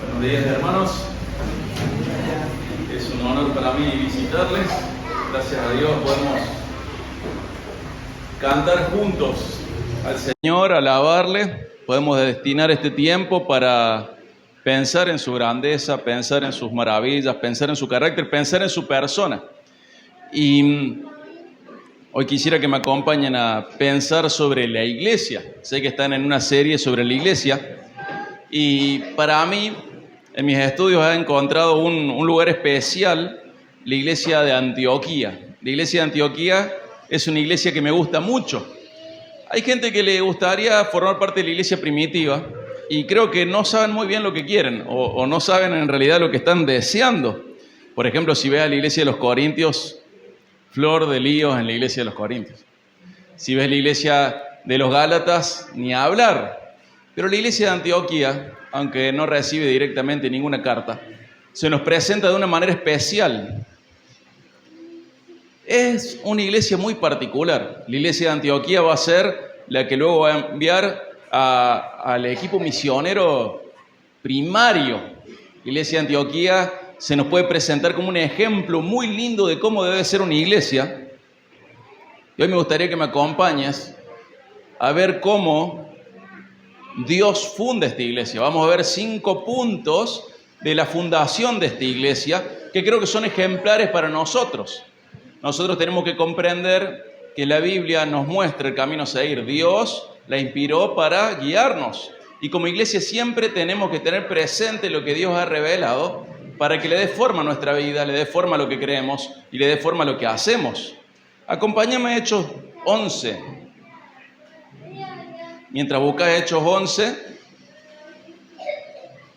Buenos días, hermanos. Es un honor para mí visitarles. Gracias a Dios podemos cantar juntos al Señor, alabarle. Podemos destinar este tiempo para pensar en su grandeza, pensar en sus maravillas, pensar en su carácter, pensar en su persona. Y hoy quisiera que me acompañen a pensar sobre la iglesia. Sé que están en una serie sobre la iglesia. Y para mí, en mis estudios he encontrado un lugar especial, la iglesia de Antioquía. La iglesia de Antioquía es una iglesia que me gusta mucho. Hay gente que le gustaría formar parte de la iglesia primitiva y creo que no saben muy bien lo que quieren o no saben en realidad lo que están deseando. Por ejemplo, si ves a la iglesia de los Corintios, flor de líos en la iglesia de los Corintios. Si ves la iglesia de los Gálatas, ni hablar. Pero la iglesia de Antioquía, aunque no recibe directamente ninguna carta, se nos presenta de una manera especial. Es una iglesia muy particular. La iglesia de Antioquía va a ser la que luego va a enviar al equipo misionero primario. La iglesia de Antioquía se nos puede presentar como un ejemplo muy lindo de cómo debe ser una iglesia. Y hoy me gustaría que me acompañes a ver cómo Dios funda esta iglesia. Vamos a ver 5 puntos de la fundación de esta iglesia que creo que son ejemplares para nosotros. Nosotros tenemos que comprender que la Biblia nos muestra el camino a seguir. Dios la inspiró para guiarnos. Y como iglesia siempre tenemos que tener presente lo que Dios ha revelado para que le dé forma a nuestra vida, le dé forma a lo que creemos y le dé forma a lo que hacemos. Acompáñame a Hechos 11. Mientras buscas Hechos 11,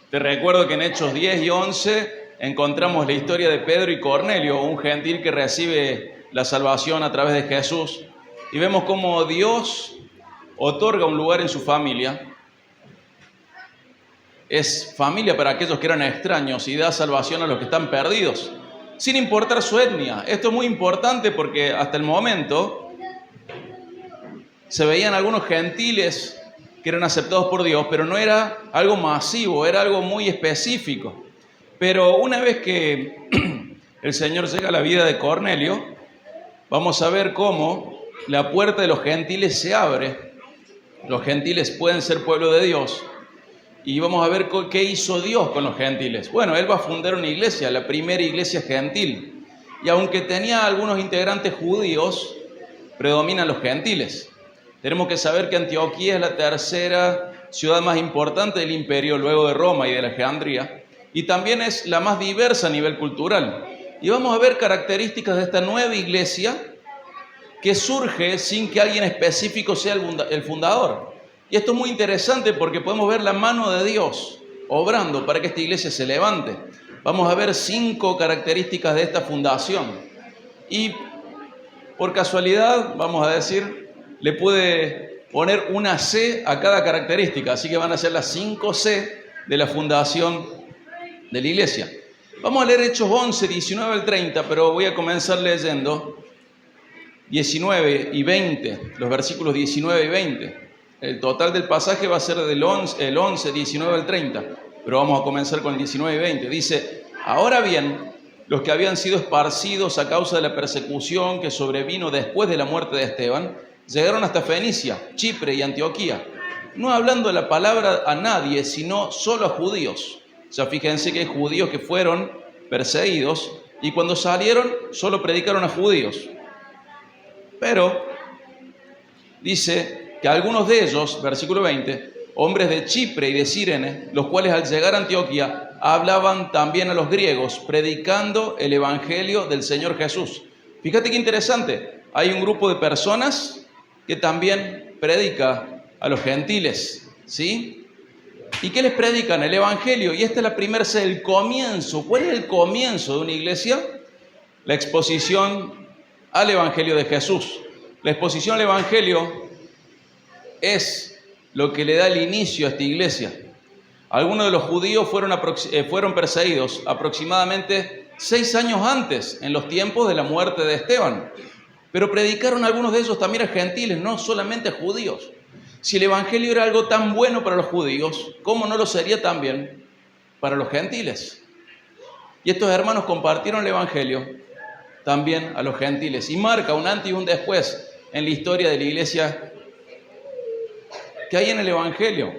te recuerdo que en Hechos 10 y 11 encontramos la historia de Pedro y Cornelio, un gentil que recibe la salvación a través de Jesús. Y vemos cómo Dios otorga un lugar en su familia. Es familia para aquellos que eran extraños y da salvación a los que están perdidos, sin importar su etnia. Esto es muy importante porque hasta el momento se veían algunos gentiles que eran aceptados por Dios, pero no era algo masivo, era algo muy específico. Pero una vez que el Señor llega a la vida de Cornelio, vamos a ver cómo la puerta de los gentiles se abre. Los gentiles pueden ser pueblo de Dios. Y vamos a ver qué hizo Dios con los gentiles. Bueno, Él va a fundar una iglesia, la primera iglesia gentil. Y aunque tenía algunos integrantes judíos, predominan los gentiles. Tenemos que saber que Antioquía es la tercera ciudad más importante del imperio, luego de Roma y de Alejandría, y también es la más diversa a nivel cultural. Y vamos a ver características de esta nueva iglesia que surge sin que alguien específico sea el fundador. Y esto es muy interesante porque podemos ver la mano de Dios obrando para que esta iglesia se levante. Vamos a ver 5 características de esta fundación. Y por casualidad, vamos a decir, le puede poner una C a cada característica, así que van a ser las 5 C de la fundación de la iglesia. Vamos a leer Hechos 11, 19 al 30, pero voy a comenzar leyendo 19 y 20, los versículos 19 y 20. El total del pasaje va a ser el 11, 19 al 30, pero vamos a comenzar con el 19 y 20. Dice: ahora bien, los que habían sido esparcidos a causa de la persecución que sobrevino después de la muerte de Esteban, llegaron hasta Fenicia, Chipre y Antioquía, no hablando la palabra a nadie, sino solo a judíos. O sea, fíjense que hay judíos que fueron perseguidos y cuando salieron solo predicaron a judíos. Pero dice que algunos de ellos, versículo 20, hombres de Chipre y de Cirene, los cuales al llegar a Antioquía hablaban también a los griegos, predicando el evangelio del Señor Jesús. Fíjate qué interesante, hay un grupo de personas que también predica a los gentiles, ¿sí? ¿Y qué les predican? El Evangelio. Y esta es la primera C, el comienzo. ¿Cuál es el comienzo de una iglesia? La exposición al Evangelio de Jesús. La exposición al Evangelio es lo que le da el inicio a esta iglesia. Algunos de los judíos fueron perseguidos aproximadamente 6 años antes, en los tiempos de la muerte de Esteban. Pero predicaron algunos de ellos también a gentiles, no solamente a judíos. Si el Evangelio era algo tan bueno para los judíos, ¿cómo no lo sería también para los gentiles? Y estos hermanos compartieron el Evangelio también a los gentiles. Y marca un antes y un después en la historia de la iglesia. ¿Qué hay en el Evangelio?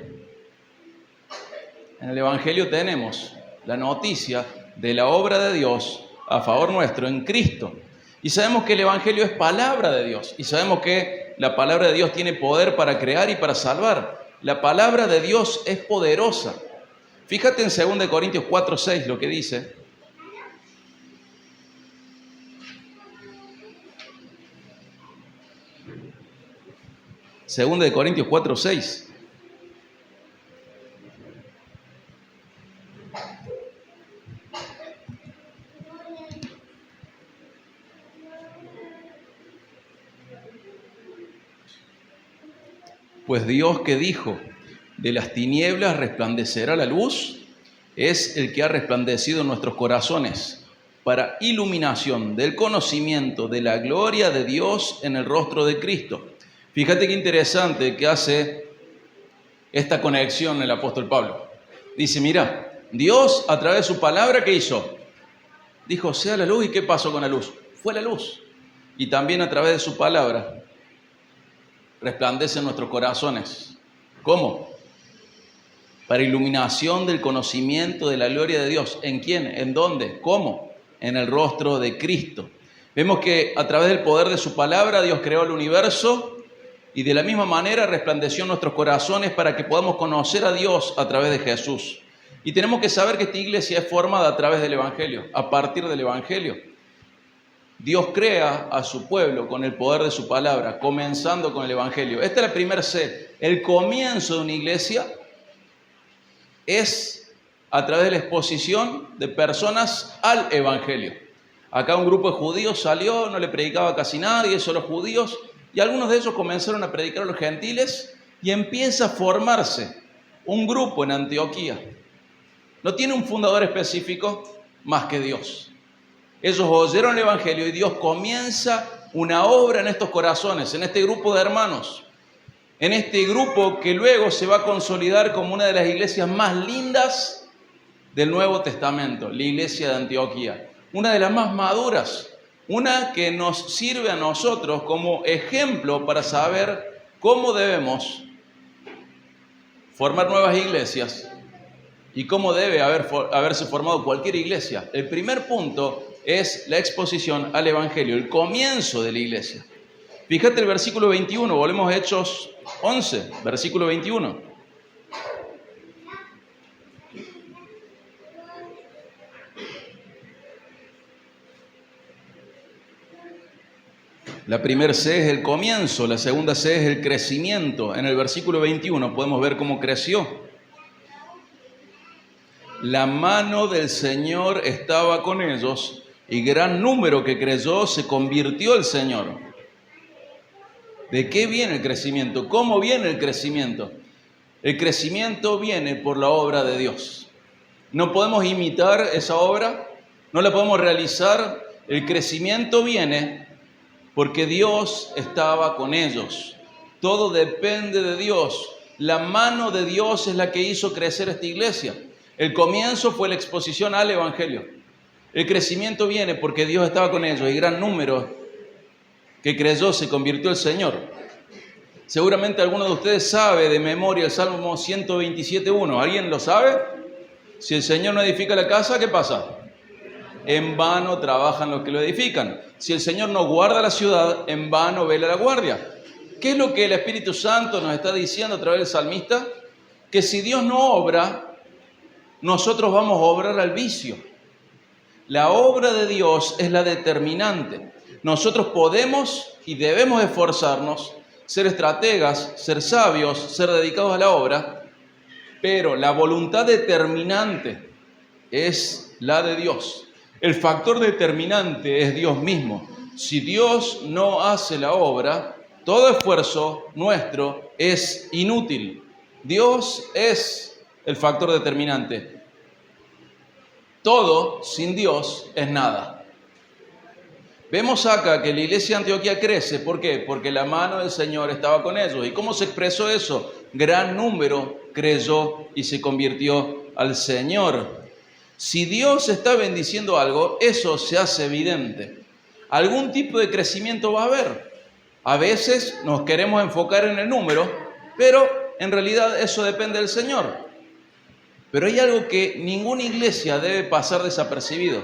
En el Evangelio tenemos la noticia de la obra de Dios a favor nuestro en Cristo. Y sabemos que el Evangelio es palabra de Dios. Y sabemos que la palabra de Dios tiene poder para crear y para salvar. La palabra de Dios es poderosa. Fíjate en 2 Corintios 4:6 lo que dice. 2 Corintios 4:6. Pues Dios que dijo, de las tinieblas resplandecerá la luz, es el que ha resplandecido en nuestros corazones para iluminación del conocimiento de la gloria de Dios en el rostro de Cristo. Fíjate qué interesante que hace esta conexión el apóstol Pablo. Dice, mira, Dios a través de su palabra, ¿qué hizo? Dijo, sea la luz, ¿y qué pasó con la luz? Fue la luz. Y también a través de su palabra resplandece en nuestros corazones. ¿Cómo? Para iluminación del conocimiento de la gloria de Dios. ¿En quién? ¿En dónde? ¿Cómo? En el rostro de Cristo. Vemos que a través del poder de su palabra Dios creó el universo y de la misma manera resplandeció en nuestros corazones para que podamos conocer a Dios a través de Jesús. Y tenemos que saber que esta iglesia es formada a través del Evangelio, a partir del Evangelio. Dios crea a su pueblo con el poder de su palabra, comenzando con el Evangelio. Esta es la primera C. El comienzo de una iglesia es a través de la exposición de personas al Evangelio. Acá un grupo de judíos salió, no le predicaba casi nadie, solo judíos, y algunos de ellos comenzaron a predicar a los gentiles y empieza a formarse un grupo en Antioquía. No tiene un fundador específico más que Dios. Ellos oyeron el Evangelio y Dios comienza una obra en estos corazones, en este grupo de hermanos, en este grupo que luego se va a consolidar como una de las iglesias más lindas del Nuevo Testamento, la iglesia de Antioquía, una de las más maduras, una que nos sirve a nosotros como ejemplo para saber cómo debemos formar nuevas iglesias y cómo debe haberse formado cualquier iglesia. El primer punto es la exposición al Evangelio, el comienzo de la iglesia. Fíjate el versículo 21, volvemos a Hechos 11, versículo 21. La primera C es el comienzo, la segunda C es el crecimiento. En el versículo 21 podemos ver cómo creció. La mano del Señor estaba con ellos y gran número que creyó se convirtió al Señor. ¿De qué viene el crecimiento? ¿Cómo viene el crecimiento? El crecimiento viene por la obra de Dios. No podemos imitar esa obra, no la podemos realizar. El crecimiento viene porque Dios estaba con ellos. Todo depende de Dios. La mano de Dios es la que hizo crecer esta iglesia. El comienzo fue la exposición al Evangelio. El crecimiento viene porque Dios estaba con ellos y gran número que creyó se convirtió al Señor. Seguramente alguno de ustedes sabe de memoria el Salmo 127:1. ¿Alguien lo sabe? Si el Señor no edifica la casa, ¿qué pasa? En vano trabajan los que lo edifican. Si el Señor no guarda la ciudad, en vano vela la guardia. ¿Qué es lo que el Espíritu Santo nos está diciendo a través del salmista? Que si Dios no obra, nosotros vamos a obrar al vicio. La obra de Dios es la determinante. Nosotros podemos y debemos esforzarnos, ser estrategas, ser sabios, ser dedicados a la obra, pero la voluntad determinante es la de Dios. El factor determinante es Dios mismo. Si Dios no hace la obra, todo esfuerzo nuestro es inútil. Dios es el factor determinante. Todo sin Dios es nada. Vemos acá que la iglesia de Antioquía crece. ¿Por qué? Porque la mano del Señor estaba con ellos. ¿Y cómo se expresó eso? Gran número creyó y se convirtió al Señor. Si Dios está bendiciendo algo, eso se hace evidente. Algún tipo de crecimiento va a haber. A veces nos queremos enfocar en el número, pero en realidad eso depende del Señor. Pero hay algo que ninguna iglesia debe pasar desapercibido.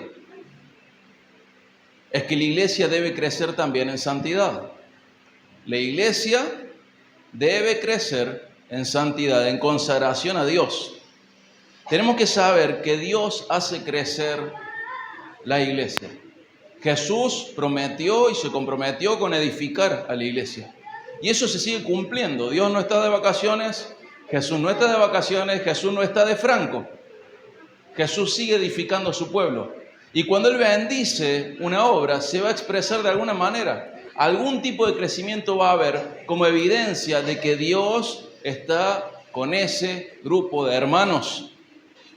Es que la iglesia debe crecer también en santidad. La iglesia debe crecer en santidad, en consagración a Dios. Tenemos que saber que Dios hace crecer la iglesia. Jesús prometió y se comprometió con edificar a la iglesia. Y eso se sigue cumpliendo. Dios no está de vacaciones, Jesús no está de vacaciones, Jesús no está de franco. Jesús sigue edificando a su pueblo. Y cuando Él bendice una obra, se va a expresar de alguna manera. Algún tipo de crecimiento va a haber como evidencia de que Dios está con ese grupo de hermanos.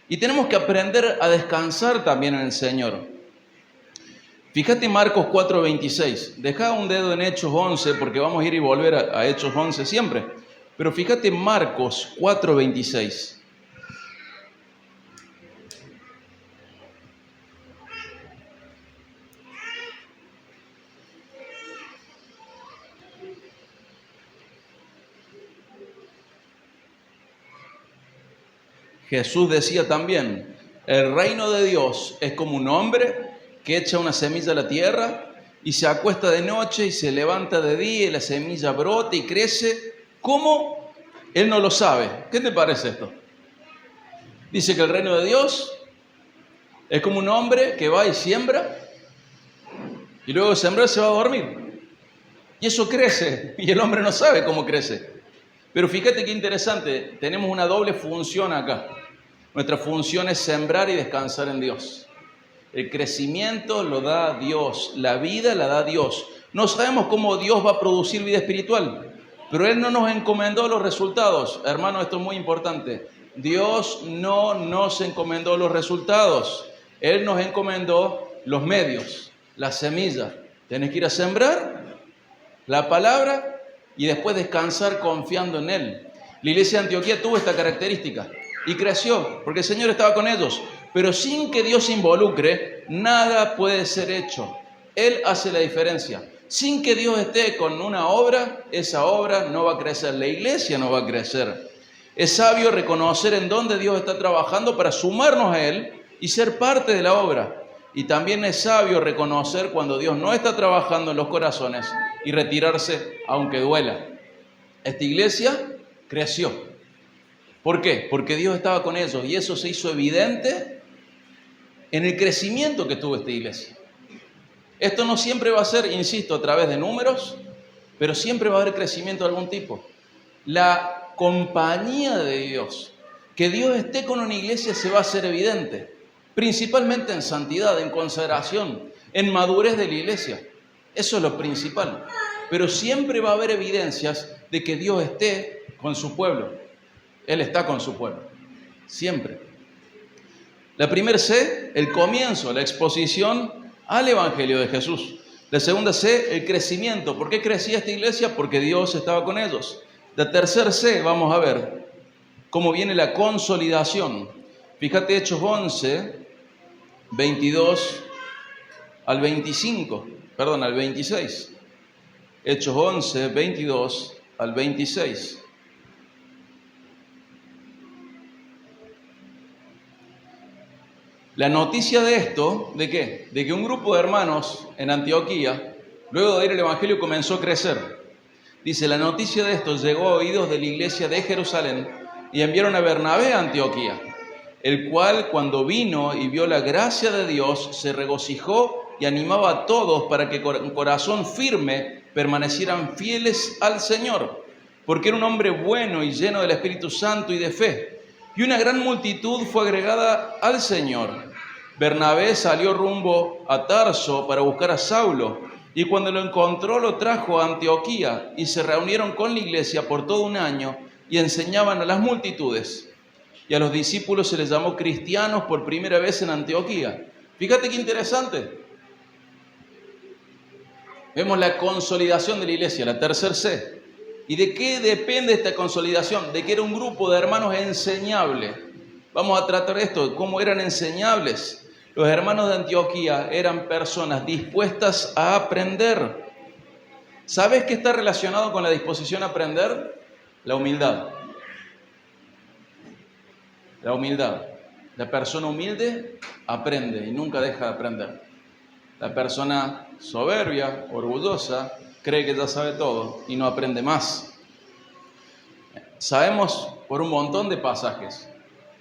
Y tenemos que aprender a descansar también en el Señor. Fíjate Marcos 4:26. Deja un dedo en Hechos 11 porque vamos a ir y volver a Hechos 11 siempre. Pero fíjate Marcos 4:26. Jesús decía también, el reino de Dios es como un hombre que echa una semilla a la tierra y se acuesta de noche y se levanta de día y la semilla brota y crece. ¿Cómo? Él no lo sabe. ¿Qué te parece esto? Dice que el reino de Dios es como un hombre que va y siembra y luego de sembrar se va a dormir. Y eso crece y el hombre no sabe cómo crece. Pero fíjate qué interesante, tenemos una doble función acá. Nuestra función es sembrar y descansar en Dios. El crecimiento lo da Dios, la vida la da Dios. No sabemos cómo Dios va a producir vida espiritual, pero Él no nos encomendó los resultados. Hermano, esto es muy importante. Dios no nos encomendó los resultados. Él nos encomendó los medios, la semilla. Tienes que ir a sembrar la palabra y después descansar confiando en Él. La iglesia de Antioquía tuvo esta característica y creció porque el Señor estaba con ellos. Pero sin que Dios se involucre, nada puede ser hecho. Él hace la diferencia. Sin que Dios esté con una obra, esa obra no va a crecer. La iglesia no va a crecer. Es sabio reconocer en dónde Dios está trabajando para sumarnos a Él y ser parte de la obra. Y también es sabio reconocer cuando Dios no está trabajando en los corazones y retirarse aunque duela. Esta iglesia creció. ¿Por qué? Porque Dios estaba con ellos y eso se hizo evidente en el crecimiento que tuvo esta iglesia. Esto no siempre va a ser, insisto, a través de números, pero siempre va a haber crecimiento de algún tipo. La compañía de Dios, que Dios esté con una iglesia se va a hacer evidente, principalmente en santidad, en consagración, en madurez de la iglesia. Eso es lo principal. Pero siempre va a haber evidencias de que Dios esté con su pueblo. Él está con su pueblo, siempre. La primera C, el comienzo, la exposición al Evangelio de Jesús. La segunda C, el crecimiento. ¿Por qué crecía esta iglesia? Porque Dios estaba con ellos. La tercera C, vamos a ver cómo viene la consolidación. Fíjate Hechos 11, 22 al 25, perdón, al 26. Hechos 11, 22 al 26. La noticia de esto, ¿de qué? De que un grupo de hermanos en Antioquía, luego de ir al Evangelio, comenzó a crecer. Dice, la noticia de esto llegó a oídos de la iglesia de Jerusalén y enviaron a Bernabé a Antioquía, el cual cuando vino y vio la gracia de Dios, se regocijó y animaba a todos para que con corazón firme permanecieran fieles al Señor, porque era un hombre bueno y lleno del Espíritu Santo y de fe. y una gran multitud fue agregada al Señor. Bernabé salió rumbo a Tarso para buscar a Saulo, y cuando lo encontró lo trajo a Antioquía, y se reunieron con la iglesia por todo un año y enseñaban a las multitudes. Y a los discípulos se les llamó cristianos por primera vez en Antioquía. Fíjate qué interesante. Vemos la consolidación de la iglesia, la tercer C. ¿Y de qué depende esta consolidación? De que era un grupo de hermanos enseñables. Vamos a tratar esto, de cómo eran enseñables. Los hermanos de Antioquía eran personas dispuestas a aprender. ¿Sabes qué está relacionado con la disposición a aprender? La humildad. La humildad. La persona humilde aprende y nunca deja de aprender. La persona soberbia, orgullosa, cree que ya sabe todo y no aprende más. Sabemos por un montón de pasajes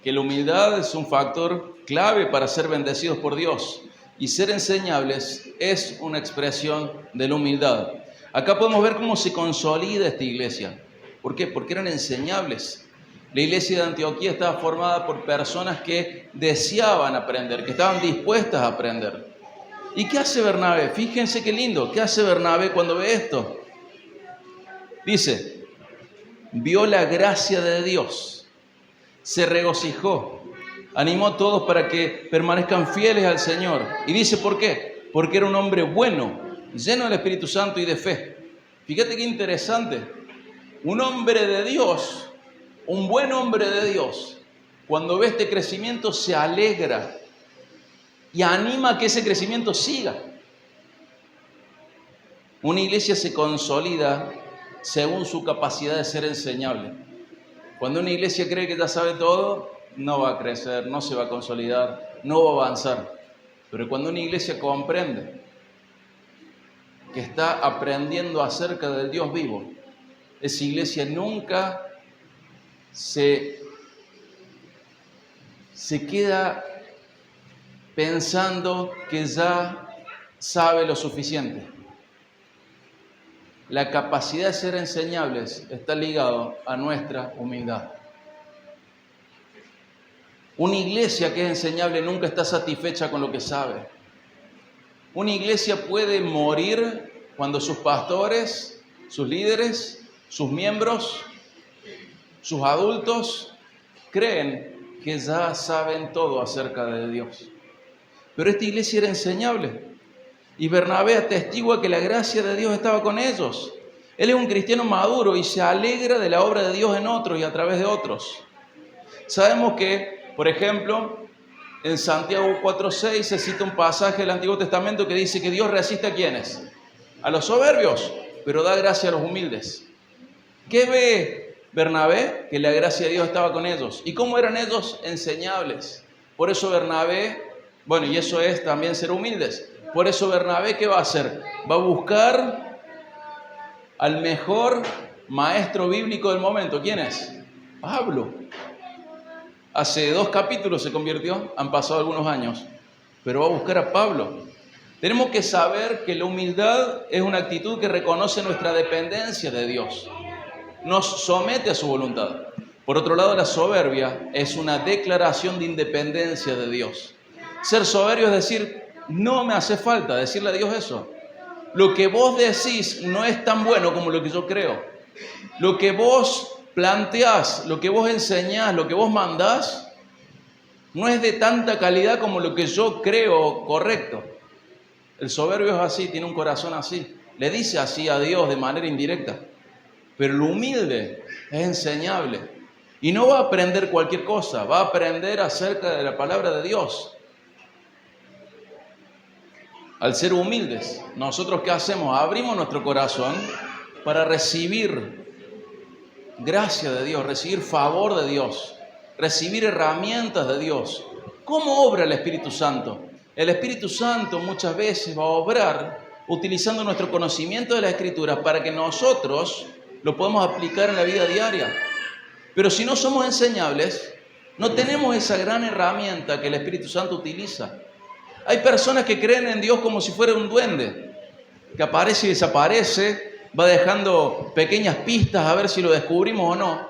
que la humildad es un factor clave para ser bendecidos por Dios, y ser enseñables es una expresión de la humildad. Acá podemos ver cómo se consolida esta iglesia. ¿Por qué? Porque eran enseñables. La iglesia de Antioquía estaba formada por personas que deseaban aprender, que estaban dispuestas a aprender. ¿Y qué hace Bernabé? Fíjense qué lindo. ¿Qué hace Bernabé cuando ve esto? Dice, vio la gracia de Dios, se regocijó, animó a todos para que permanezcan fieles al Señor. Y dice, ¿por qué? Porque era un hombre bueno, lleno del Espíritu Santo y de fe. Fíjate qué interesante. Un hombre de Dios, un buen hombre de Dios, cuando ve este crecimiento se alegra y anima a que ese crecimiento siga. Una iglesia se consolida según su capacidad de ser enseñable. Cuando una iglesia cree que ya sabe todo, no va a crecer, no se va a consolidar, no va a avanzar. Pero cuando una iglesia comprende que está aprendiendo acerca del Dios vivo, esa iglesia nunca se queda pensando que ya sabe lo suficiente. La capacidad de ser enseñables está ligado a nuestra humildad. Una iglesia que es enseñable nunca está satisfecha con lo que sabe. Una iglesia puede morir cuando sus pastores, sus líderes, sus miembros, sus adultos creen que ya saben todo acerca de Dios. Pero esta iglesia era enseñable. Y Bernabé atestigua que la gracia de Dios estaba con ellos. Él es un cristiano maduro y se alegra de la obra de Dios en otros y a través de otros. Sabemos que, por ejemplo, en Santiago 4:6 se cita un pasaje del Antiguo Testamento que dice que Dios resiste a ¿quiénes? A los soberbios, pero da gracia a los humildes. ¿Qué ve Bernabé? Que la gracia de Dios estaba con ellos. ¿Y cómo eran ellos? Enseñables. Por eso Bernabé, bueno, y eso es también ser humildes. Por eso Bernabé, ¿qué va a hacer? Va a buscar al mejor maestro bíblico del momento. ¿Quién es? Pablo. Hace 2 capítulos se convirtió, han pasado algunos años, pero va a buscar a Pablo. Tenemos que saber que la humildad es una actitud que reconoce nuestra dependencia de Dios. Nos somete a su voluntad. Por otro lado, la soberbia es una declaración de independencia de Dios. Ser soberbio es decir, no me hace falta decirle a Dios eso. Lo que vos decís no es tan bueno como lo que yo creo. Lo que vos planteás, lo que vos enseñás, lo que vos mandás, no es de tanta calidad como lo que yo creo correcto. El soberbio es así, tiene un corazón así. Le dice así a Dios de manera indirecta. Pero el humilde es enseñable. Y no va a aprender cualquier cosa, va a aprender acerca de la palabra de Dios. Al ser humildes, ¿nosotros qué hacemos? Abrimos nuestro corazón para recibir gracia de Dios, recibir favor de Dios, recibir herramientas de Dios. ¿Cómo obra el Espíritu Santo? El Espíritu Santo muchas veces va a obrar utilizando nuestro conocimiento de la Escritura para que nosotros lo podamos aplicar en la vida diaria. Pero si no somos enseñables, no tenemos esa gran herramienta que el Espíritu Santo utiliza. Hay personas que creen en Dios como si fuera un duende, que aparece y desaparece, va dejando pequeñas pistas a ver si lo descubrimos o no.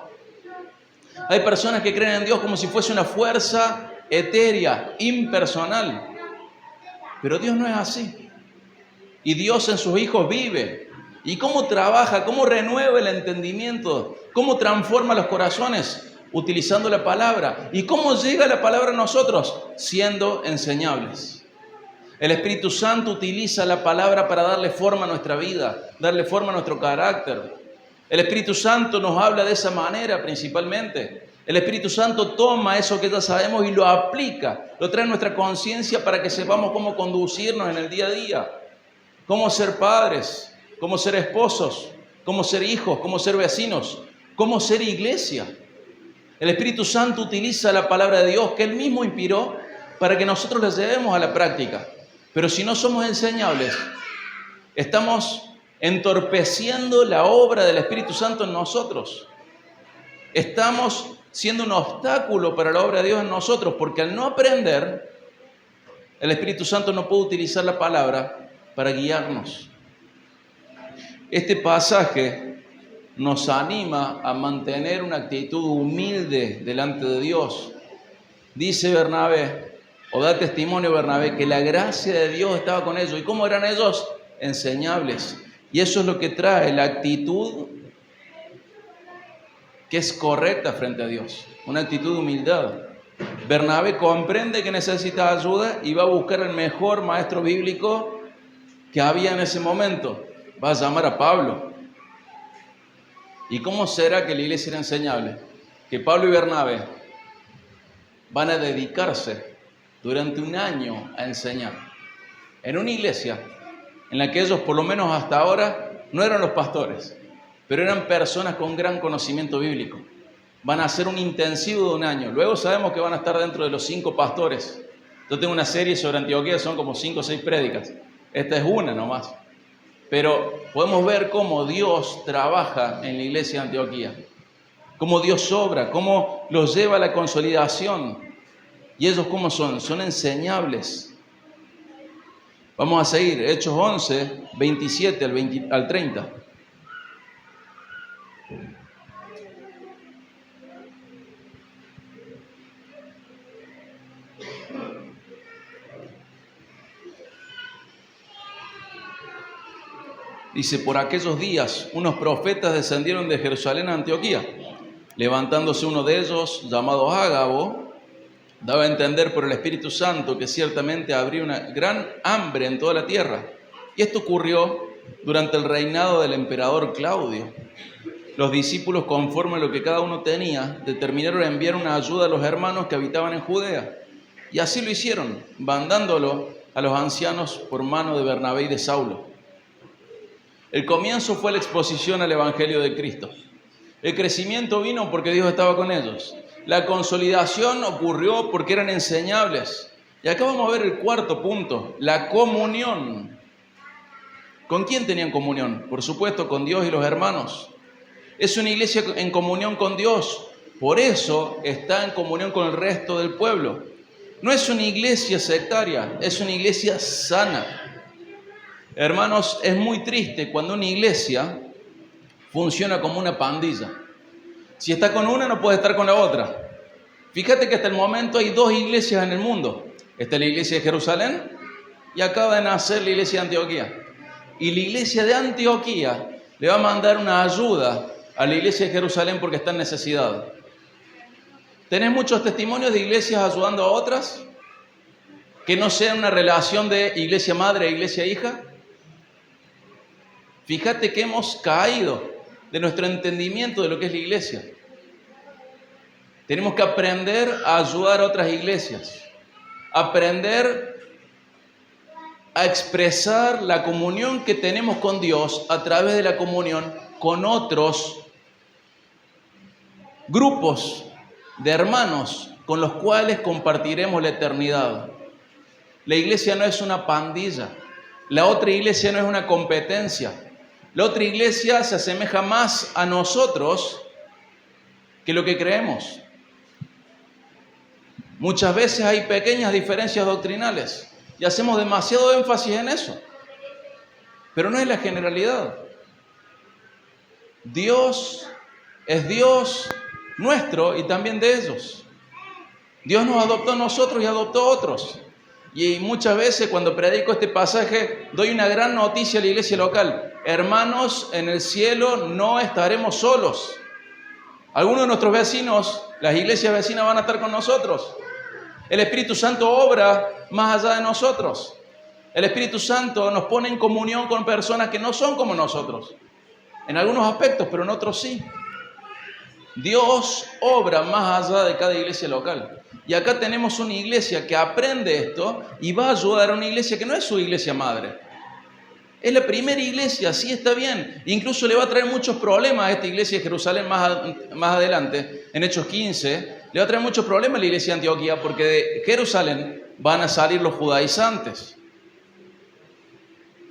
Hay personas que creen en Dios como si fuese una fuerza etérea, impersonal. Pero Dios no es así. Y Dios en sus hijos vive. ¿Y cómo trabaja? ¿Cómo renueva el entendimiento? ¿Cómo transforma los corazones? Utilizando la palabra. ¿Y cómo llega la palabra a nosotros? Siendo enseñables. El Espíritu Santo utiliza la palabra para darle forma a nuestra vida, darle forma a nuestro carácter. El Espíritu Santo nos habla de esa manera principalmente. El Espíritu Santo toma eso que ya sabemos y lo aplica, lo trae a nuestra conciencia para que sepamos cómo conducirnos en el día a día, cómo ser padres, cómo ser esposos, cómo ser hijos, cómo ser vecinos, cómo ser iglesia. El Espíritu Santo utiliza la palabra de Dios que Él mismo inspiró para que nosotros la llevemos a la práctica. Pero si no somos enseñables, estamos entorpeciendo la obra del Espíritu Santo en nosotros. Estamos siendo un obstáculo para la obra de Dios en nosotros, porque al no aprender, el Espíritu Santo no puede utilizar la palabra para guiarnos. Este pasaje nos anima a mantener una actitud humilde delante de Dios. Dice Bernabé, o da testimonio Bernabé, que la gracia de Dios estaba con ellos. ¿Y cómo eran ellos? Enseñables. Y eso es lo que trae la actitud que es correcta frente a Dios, una actitud de humildad. Bernabé comprende que necesita ayuda y va a buscar el mejor maestro bíblico que había en ese momento. Va a llamar a Pablo. ¿Y cómo será que la iglesia era enseñable? Que Pablo y Bernabé van a dedicarse durante un año a enseñar en una iglesia en la que ellos, por lo menos hasta ahora, no eran los pastores, pero eran personas con gran conocimiento bíblico. Van a hacer un intensivo de un año. Luego sabemos que van a estar dentro de los 5 pastores. Yo tengo una serie sobre Antioquía, son como 5 o 6 prédicas. Esta es una nomás. Pero podemos ver cómo Dios trabaja en la iglesia de Antioquía. Cómo Dios obra, cómo los lleva a la consolidación. ¿Y ellos cómo son? Son enseñables. Vamos a seguir, Hechos 11, 27 al 30. Dice, por aquellos días unos profetas descendieron de Jerusalén a Antioquía. Levantándose uno de ellos, llamado Ágabo, daba a entender por el Espíritu Santo que ciertamente habría una gran hambre en toda la tierra. Y esto ocurrió durante el reinado del emperador Claudio. Los discípulos, conforme a lo que cada uno tenía, determinaron enviar una ayuda a los hermanos que habitaban en Judea. Y así lo hicieron, mandándolo a los ancianos por mano de Bernabé y de Saulo. El comienzo fue la exposición al Evangelio de Cristo. El crecimiento vino porque Dios estaba con ellos. La consolidación ocurrió porque eran enseñables. Y acá vamos a ver el cuarto punto, la comunión. ¿Con quién tenían comunión? Por supuesto, con Dios y los hermanos. Es una iglesia en comunión con Dios. Por eso está en comunión con el resto del pueblo. No es una iglesia sectaria, es una iglesia sana. Hermanos, es muy triste cuando una iglesia funciona como una pandilla. Si está con una, no puede estar con la otra. Fíjate que hasta el momento hay 2 iglesias en el mundo. Está la iglesia de Jerusalén y acaba de nacer la iglesia de Antioquía. Y la iglesia de Antioquía le va a mandar una ayuda a la iglesia de Jerusalén porque está en necesidad. ¿Tenés muchos testimonios de iglesias ayudando a otras? Que no sea una relación de iglesia madre e iglesia hija. Fíjate que hemos caído de nuestro entendimiento de lo que es la iglesia. Tenemos que aprender a ayudar a otras iglesias. Aprender a expresar la comunión que tenemos con Dios a través de la comunión con otros grupos de hermanos con los cuales compartiremos la eternidad. La iglesia no es una pandilla. La otra iglesia no es una competencia. La otra iglesia se asemeja más a nosotros que lo que creemos. Muchas veces hay pequeñas diferencias doctrinales y hacemos demasiado énfasis en eso. Pero no es la generalidad. Dios es Dios nuestro y también de ellos. Dios nos adoptó a nosotros y adoptó a otros. Y muchas veces cuando predico este pasaje doy una gran noticia a la iglesia local. Hermanos, en el cielo no estaremos solos. Algunos de nuestros vecinos, las iglesias vecinas van a estar con nosotros. El Espíritu Santo obra más allá de nosotros. El Espíritu Santo nos pone en comunión con personas que no son como nosotros. En algunos aspectos, pero en otros sí. Dios obra más allá de cada iglesia local. Y acá tenemos una iglesia que aprende esto y va a ayudar a una iglesia que no es su iglesia madre. Es la primera iglesia, sí, está bien. Incluso le va a traer muchos problemas a esta iglesia de Jerusalén más adelante, en Hechos 15. Le va a traer muchos problemas a la iglesia de Antioquía porque de Jerusalén van a salir los judaizantes.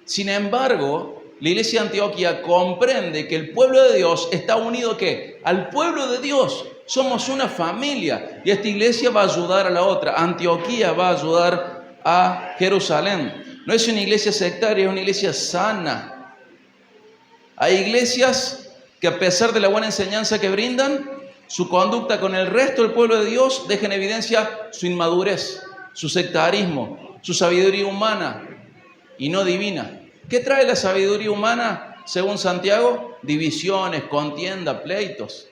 Sin embargo, la iglesia de Antioquía comprende que el pueblo de Dios está unido ¿qué? Al pueblo de Dios. Somos una familia y esta iglesia va a ayudar a la otra. Antioquía va a ayudar a Jerusalén. No es una iglesia sectaria, es una iglesia sana. Hay iglesias que a pesar de la buena enseñanza que brindan, su conducta con el resto del pueblo de Dios deja en evidencia su inmadurez, su sectarismo, su sabiduría humana y no divina. ¿Qué trae la sabiduría humana según Santiago? Divisiones, contienda, pleitos.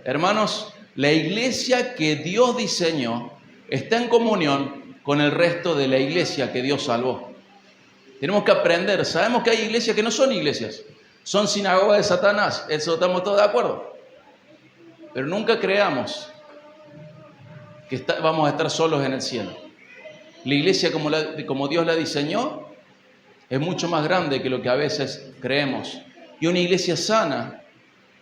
Hermanos, la iglesia que Dios diseñó está en comunión con el resto de la iglesia que Dios salvó. Tenemos que aprender. Sabemos que hay iglesias que no son iglesias, son sinagogas de Satanás. Eso estamos todos de acuerdo. Pero nunca creamos que vamos a estar solos en el cielo. La iglesia como Dios la diseñó es mucho más grande que lo que a veces creemos. Y una iglesia sana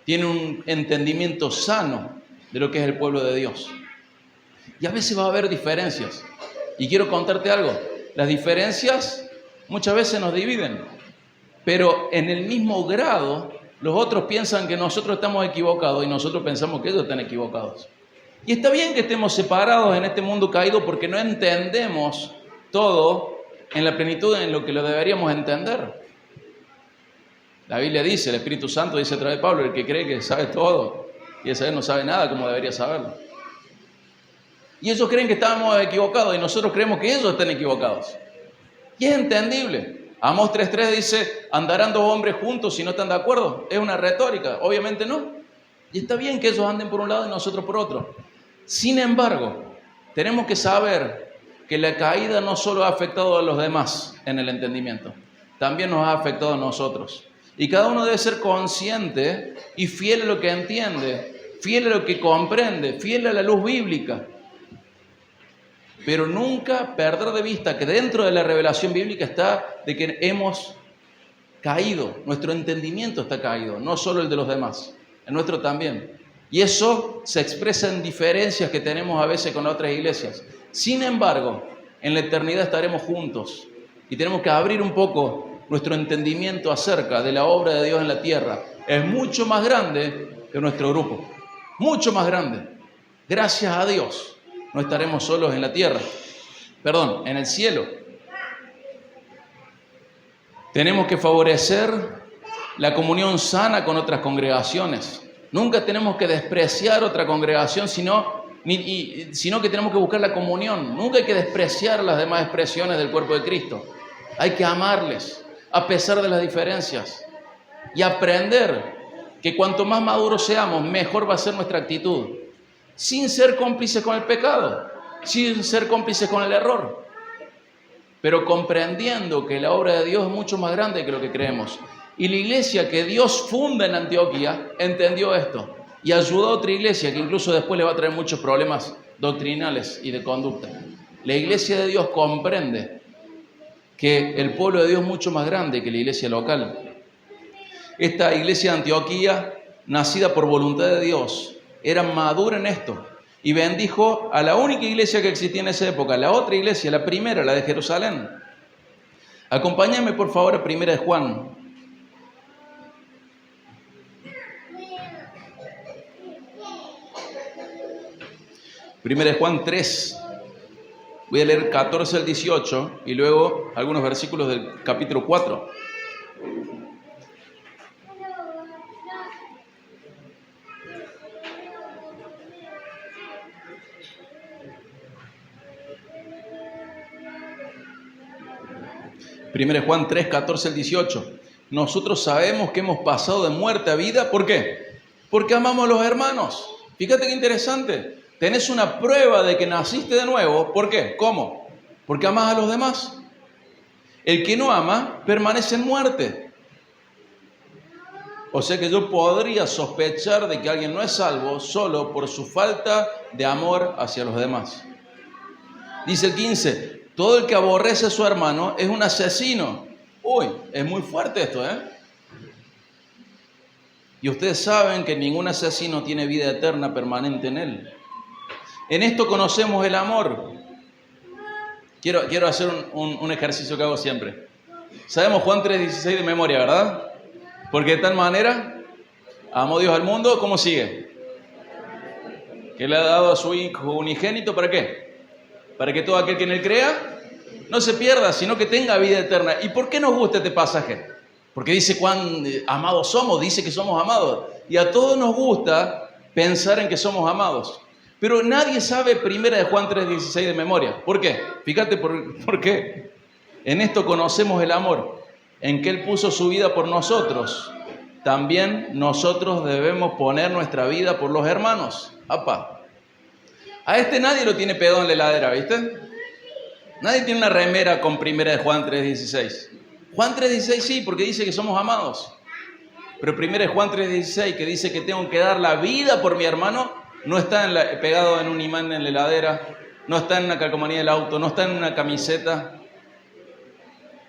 tiene un entendimiento sano de lo que es el pueblo de Dios. Y a veces va a haber diferencias. Y quiero contarte algo. Las diferencias muchas veces nos dividen. Pero en el mismo grado, los otros piensan que nosotros estamos equivocados y nosotros pensamos que ellos están equivocados. Y está bien que estemos separados en este mundo caído porque no entendemos todo en la plenitud en lo que lo deberíamos entender. La Biblia dice, el Espíritu Santo dice a través de Pablo, el que cree que sabe todo y esa vez no sabe nada como debería saberlo. Y ellos creen que estamos equivocados y nosotros creemos que ellos están equivocados. Y es entendible. Amós 3:3 dice, ¿andarán dos hombres juntos si no están de acuerdo? Es una retórica, obviamente no. Y está bien que ellos anden por un lado y nosotros por otro. Sin embargo, tenemos que saber que la caída no solo ha afectado a los demás en el entendimiento, también nos ha afectado a nosotros. Y cada uno debe ser consciente y fiel a lo que entiende, fiel a lo que comprende, fiel a la luz bíblica. Pero nunca perder de vista que dentro de la revelación bíblica está de que hemos caído, nuestro entendimiento está caído, no solo el de los demás, el nuestro también. Y eso se expresa en diferencias que tenemos a veces con otras iglesias. Sin embargo, en la eternidad estaremos juntos y tenemos que abrir un poco nuestro entendimiento acerca de la obra de Dios en la tierra. Es mucho más grande que nuestro grupo, mucho más grande. Gracias a Dios no estaremos solos en la tierra, en el cielo. Tenemos que favorecer la comunión sana con otras congregaciones. Nunca tenemos que despreciar otra congregación, sino que tenemos que buscar la comunión. Nunca hay que despreciar las demás expresiones del cuerpo de Cristo. Hay que amarles, a pesar de las diferencias. Y aprender que cuanto más maduros seamos, mejor va a ser nuestra actitud. Sin ser cómplices con el pecado, sin ser cómplices con el error. Pero comprendiendo que la obra de Dios es mucho más grande que lo que creemos. Y la iglesia que Dios funda en Antioquía entendió esto y ayudó a otra iglesia que incluso después le va a traer muchos problemas doctrinales y de conducta. La iglesia de Dios comprende que el pueblo de Dios es mucho más grande que la iglesia local. Esta iglesia de Antioquía, nacida por voluntad de Dios, era madura en esto y bendijo a la única iglesia que existía en esa época, la otra iglesia, la primera, la de Jerusalén. Acompáñame por favor a 1 de Juan. 1 de Juan 3, voy a leer 14 al 18 y luego algunos versículos del capítulo 4. 1 Juan 3, 14 al 18. Nosotros sabemos que hemos pasado de muerte a vida. ¿Por qué? Porque amamos a los hermanos. Fíjate qué interesante. Tenés una prueba de que naciste de nuevo. ¿Por qué? ¿Cómo? Porque amás a los demás. El que no ama permanece en muerte. O sea que yo podría sospechar de que alguien no es salvo solo por su falta de amor hacia los demás. Dice el 15, todo el que aborrece a su hermano es un asesino. Uy, es muy fuerte esto, ¿eh? Y ustedes saben que ningún asesino tiene vida eterna permanente en él. En esto conocemos el amor. Quiero hacer un ejercicio que hago siempre. Sabemos Juan 3:16 de memoria, ¿verdad? Porque de tal manera amó Dios al mundo, ¿cómo sigue? Que le ha dado a su Hijo unigénito, ¿para qué? Para que todo aquel que en él crea no se pierda, sino que tenga vida eterna. ¿Y por qué nos gusta este pasaje? Porque dice cuán amados somos, dice que somos amados. Y a todos nos gusta pensar en que somos amados. Pero nadie sabe 1 Juan 3:16 de memoria. ¿Por qué? Fíjate por qué. En esto conocemos el amor, en que Él puso su vida por nosotros. También nosotros debemos poner nuestra vida por los hermanos. ¡Apa! A este nadie lo tiene pegado en la heladera, ¿viste? Nadie tiene una remera con 1 Juan 3:16. Juan 3:16 sí, porque dice que somos amados. Pero 1 Juan 3:16, que dice que tengo que dar la vida por mi hermano, no está pegado en un imán en la heladera, no está en una calcomanía del auto, no está en una camiseta.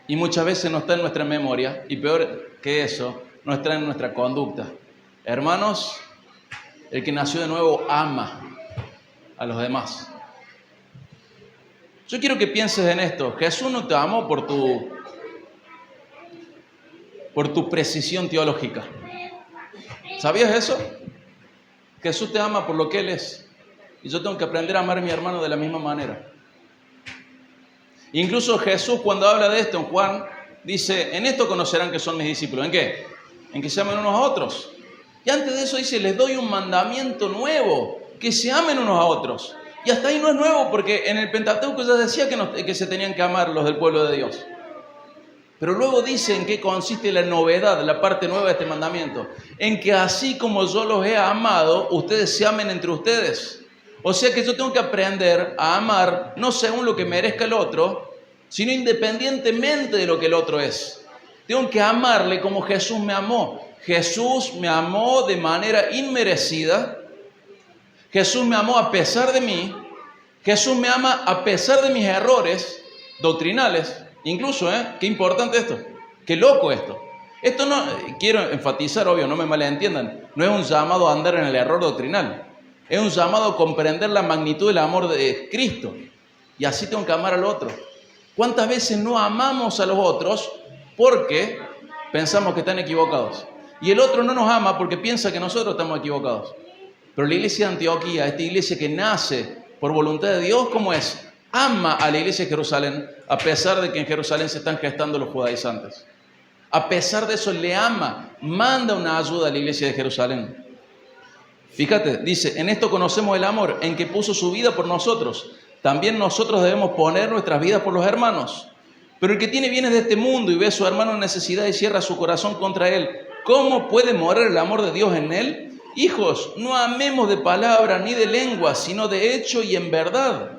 Y muchas veces no está en nuestra memoria, y peor que eso, no está en nuestra conducta. Hermanos, el que nació de nuevo ama a los demás. Yo quiero que pienses en esto. Jesús no te amó por tu precisión teológica. ¿Sabías eso? Jesús te ama por lo que Él es. Y yo tengo que aprender a amar a mi hermano de la misma manera. Incluso Jesús, cuando habla de esto en Juan, dice, en esto conocerán que son mis discípulos. ¿En qué? En que se amen unos a otros. Y antes de eso dice, les doy un mandamiento nuevo, que se amen unos a otros. Y hasta ahí no es nuevo, porque en el Pentateuco ya decía que se tenían que amar los del pueblo de Dios. Pero luego dice en qué consiste la novedad, la parte nueva de este mandamiento. En que así como yo los he amado, ustedes se amen entre ustedes. O sea que yo tengo que aprender a amar, no según lo que merezca el otro, sino independientemente de lo que el otro es. Tengo que amarle como Jesús me amó. Jesús me amó de manera inmerecida. Jesús me amó a pesar de mí. Jesús me ama a pesar de mis errores doctrinales. Incluso, qué importante esto. Qué loco esto. Esto no, quiero enfatizar, obvio, no me malentiendan. No es un llamado a andar en el error doctrinal. Es un llamado a comprender la magnitud del amor de Cristo. Y así tengo que amar al otro. ¿Cuántas veces no amamos a los otros porque pensamos que están equivocados? Y el otro no nos ama porque piensa que nosotros estamos equivocados. Pero la iglesia de Antioquía, esta iglesia que nace por voluntad de Dios, ¿cómo es? Ama a la iglesia de Jerusalén, a pesar de que en Jerusalén se están gestando los judaizantes. A pesar de eso le ama, manda una ayuda a la iglesia de Jerusalén. Fíjate, dice, en esto conocemos el amor, en que puso su vida por nosotros. También nosotros debemos poner nuestras vidas por los hermanos. Pero el que tiene bienes de este mundo y ve a su hermano en necesidad y cierra su corazón contra él, ¿cómo puede morar el amor de Dios en él? Hijos, no amemos de palabra ni de lengua, sino de hecho y en verdad.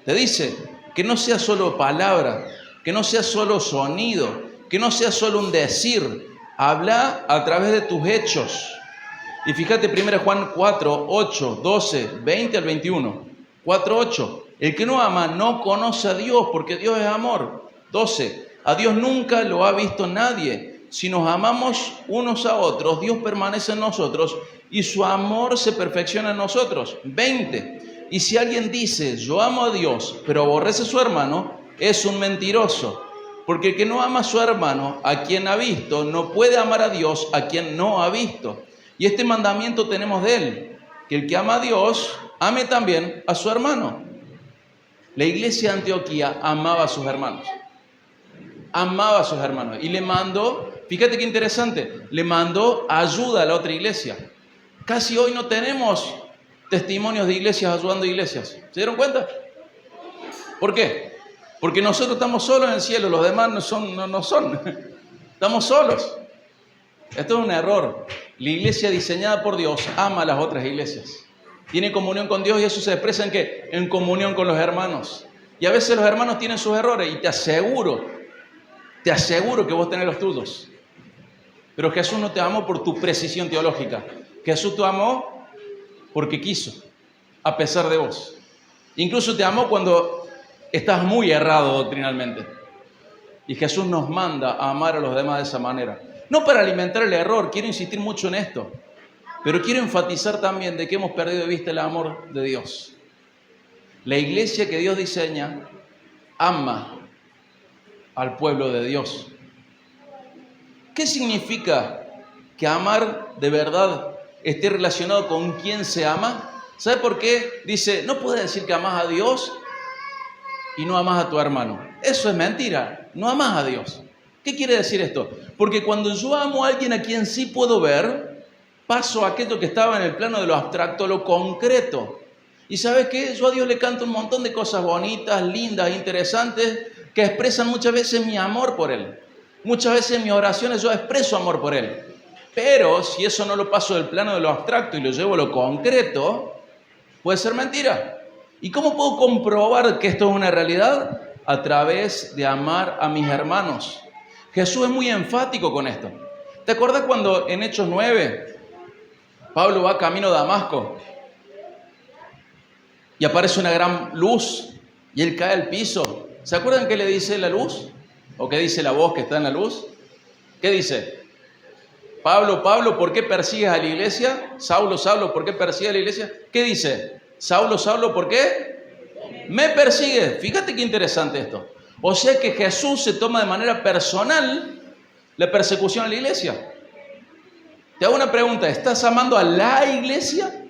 Te dice que no sea solo palabra, que no sea solo sonido, que no sea solo un decir. Habla a través de tus hechos. Y fíjate 1 Juan 4, 8, 12, 20 al 21. 4, 8. El que no ama no conoce a Dios, porque Dios es amor. 12. A Dios nunca lo ha visto nadie. Si nos amamos unos a otros, Dios permanece en nosotros y su amor se perfecciona en nosotros. 20. Y si alguien dice, yo amo a Dios, pero aborrece a su hermano, es un mentiroso. Porque el que no ama a su hermano, a quien ha visto, no puede amar a Dios, a quien no ha visto. Y este mandamiento tenemos de Él, que el que ama a Dios, ame también a su hermano. La iglesia de Antioquía amaba a sus hermanos. Amaba a sus hermanos. Y le mandó, fíjate qué interesante, le mandó ayuda a la otra iglesia. Casi hoy no tenemos testimonios de iglesias ayudando a iglesias. ¿Se dieron cuenta? ¿Por qué? Porque nosotros estamos solos en el cielo, los demás no son. Estamos solos. Esto es un error. La iglesia diseñada por Dios ama a las otras iglesias. Tiene comunión con Dios y eso se expresa en ¿qué? En comunión con los hermanos. Y a veces los hermanos tienen sus errores y te aseguro que vos tenés los tuyos. Pero Jesús no te amó por tu precisión teológica. Jesús te amó porque quiso, a pesar de vos. Incluso te amó cuando estás muy errado doctrinalmente. Y Jesús nos manda a amar a los demás de esa manera. No para alimentar el error, quiero insistir mucho en esto. Pero quiero enfatizar también de que hemos perdido de vista el amor de Dios. La iglesia que Dios diseña ama al pueblo de Dios. ¿Qué significa que amar de verdad esté relacionado con quién se ama? ¿Sabe por qué? Dice, no puedes decir que amas a Dios y no amas a tu hermano. Eso es mentira, no amas a Dios. ¿Qué quiere decir esto? Porque cuando yo amo a alguien a quien sí puedo ver, paso a aquello que estaba en el plano de lo abstracto, lo concreto. ¿Y sabes qué? Yo a Dios le canto un montón de cosas bonitas, lindas, interesantes, que expresan muchas veces mi amor por Él. Muchas veces en mis oraciones yo expreso amor por Él. Pero si eso no lo paso del plano de lo abstracto y lo llevo a lo concreto, puede ser mentira. ¿Y cómo puedo comprobar que esto es una realidad? A través de amar a mis hermanos. Jesús es muy enfático con esto. ¿Te acuerdas cuando en Hechos 9, Pablo va camino a Damasco y aparece una gran luz y él cae al piso? ¿Se acuerdan qué le dice la luz? ¿O qué dice la voz que está en la luz? ¿Qué dice? Pablo, Pablo, ¿por qué persigues a la iglesia? Saulo, Saulo, ¿por qué persigues a la iglesia? ¿Qué dice? Saulo, Saulo, ¿por qué? Me persigues. Fíjate qué interesante esto. O sea que Jesús se toma de manera personal la persecución a la iglesia. Te hago una pregunta, ¿estás amando a la iglesia?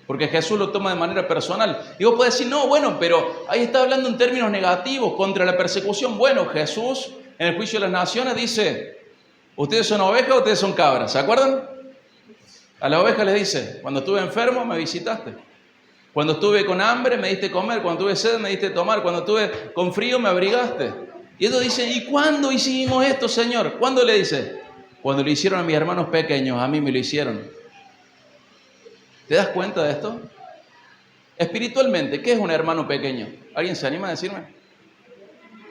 Porque Jesús lo toma de manera personal. Y vos podés decir, no, bueno, pero ahí está hablando en términos negativos contra la persecución. Bueno, Jesús en el juicio de las naciones dice, ¿ustedes son ovejas o ustedes son cabras? ¿Se acuerdan? A la oveja les dice, cuando estuve enfermo me visitaste. Cuando estuve con hambre me diste comer, cuando tuve sed me diste tomar, cuando estuve con frío me abrigaste. Y ellos dicen, ¿y cuándo hicimos esto, Señor? ¿Cuándo le dice? Cuando le hicieron a mis hermanos pequeños, a mí me lo hicieron. ¿Te das cuenta de esto? Espiritualmente, ¿qué es un hermano pequeño? ¿Alguien se anima a decirme?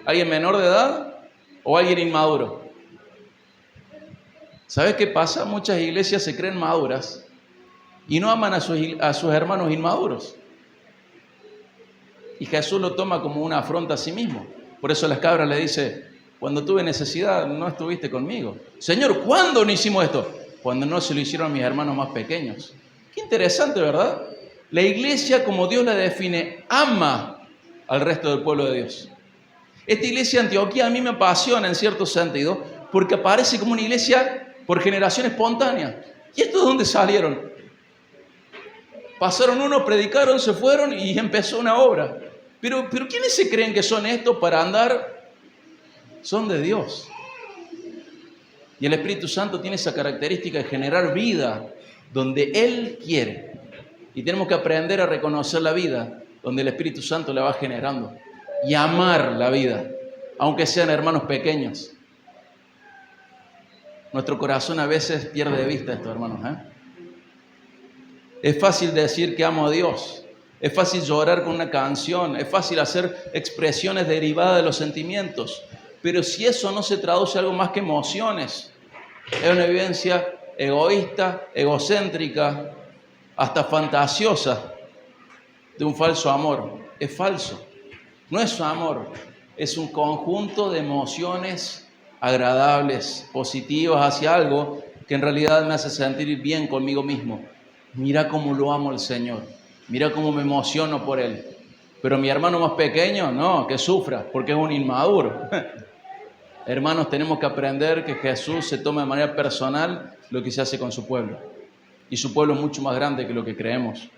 ¿Alguien menor de edad o alguien inmaduro? ¿Sabes qué pasa? Muchas iglesias se creen maduras y no aman a sus hermanos inmaduros. Y Jesús lo toma como una afronta a sí mismo. Por eso las cabras le dice, cuando tuve necesidad no estuviste conmigo. Señor, ¿cuándo no hicimos esto? Cuando no se lo hicieron a mis hermanos más pequeños. Qué interesante, ¿verdad? La iglesia, como Dios la define, ama al resto del pueblo de Dios. Esta iglesia de Antioquía a mí me apasiona en cierto sentido, porque aparece como una iglesia por generación espontánea. ¿Y estos de dónde salieron? Pasaron unos, predicaron, se fueron y empezó una obra. Pero ¿quiénes se creen que son estos para andar? Son de Dios. Y el Espíritu Santo tiene esa característica de generar vida donde Él quiere. Y tenemos que aprender a reconocer la vida donde el Espíritu Santo la va generando. Y amar la vida, aunque sean hermanos pequeños. Nuestro corazón a veces pierde de vista esto, hermanos. Es fácil decir que amo a Dios. Es fácil llorar con una canción. Es fácil hacer expresiones derivadas de los sentimientos. Pero si eso no se traduce a algo más que emociones, es una vivencia egoísta, egocéntrica, hasta fantasiosa de un falso amor. Es falso. No es amor, es un conjunto de emociones agradables, positivas hacia algo que en realidad me hace sentir bien conmigo mismo. Mira cómo lo amo al Señor, mira cómo me emociono por Él. Pero mi hermano más pequeño, no, que sufra, porque es un inmaduro. Hermanos, tenemos que aprender que Jesús se toma de manera personal lo que se hace con su pueblo. Y su pueblo es mucho más grande que lo que creemos.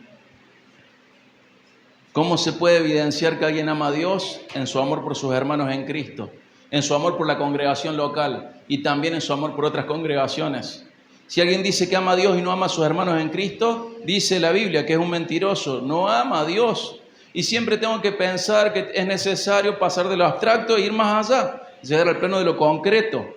¿Cómo se puede evidenciar que alguien ama a Dios? En su amor por sus hermanos en Cristo, en su amor por la congregación local y también en su amor por otras congregaciones. Si alguien dice que ama a Dios y no ama a sus hermanos en Cristo, dice la Biblia que es un mentiroso, no ama a Dios. Y siempre tengo que pensar que es necesario pasar de lo abstracto e ir más allá, llegar al plano de lo concreto.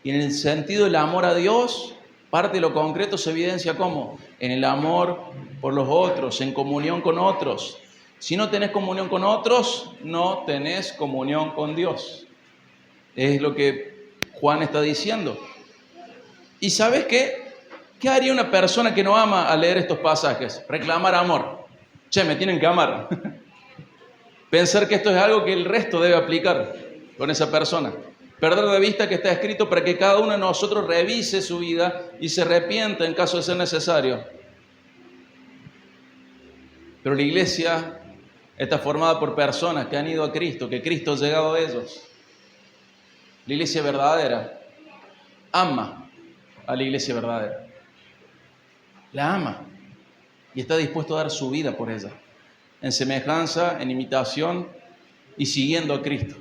Y en el sentido del amor a Dios, parte de lo concreto se evidencia ¿cómo? En el amor por los otros, en comunión con otros. Si no tenés comunión con otros, no tenés comunión con Dios. Es lo que Juan está diciendo. ¿Y sabes qué? ¿Qué haría una persona que no ama al leer estos pasajes? Reclamar amor. Che, me tienen que amar. Pensar que esto es algo que el resto debe aplicar con esa persona. Perder de vista que está escrito para que cada uno de nosotros revise su vida y se arrepienta en caso de ser necesario. Pero la iglesia está formada por personas que han ido a Cristo, que Cristo ha llegado a ellos. La iglesia verdadera ama a la iglesia verdadera. La ama y está dispuesto a dar su vida por ella, en semejanza, en imitación y siguiendo a Cristo.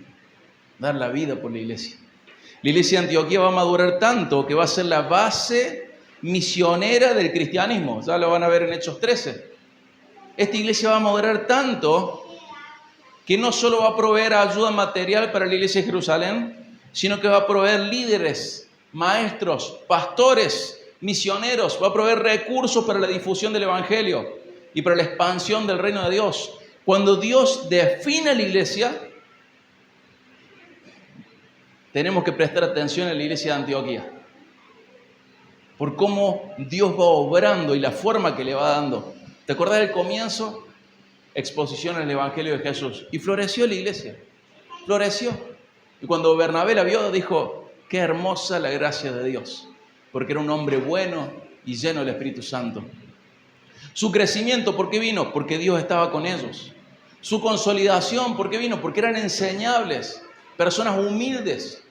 Dar la vida por la iglesia. La iglesia de Antioquía va a madurar tanto que va a ser la base misionera del cristianismo. Ya lo van a ver en Hechos 13. Esta iglesia va a madurar tanto que no solo va a proveer ayuda material para la iglesia de Jerusalén, sino que va a proveer líderes, maestros, pastores, misioneros, va a proveer recursos para la difusión del evangelio y para la expansión del reino de Dios. Cuando Dios define la iglesia, tenemos que prestar atención a la iglesia de Antioquía, por cómo Dios va obrando y la forma que le va dando. ¿Te acordás del comienzo? Exposición al evangelio de Jesús. Y floreció la iglesia, floreció. Y cuando Bernabé la vio, dijo, qué hermosa la gracia de Dios, porque era un hombre bueno y lleno del Espíritu Santo. Su crecimiento, ¿por qué vino? Porque Dios estaba con ellos. Su consolidación, ¿por qué vino? Porque eran enseñables, personas humildes,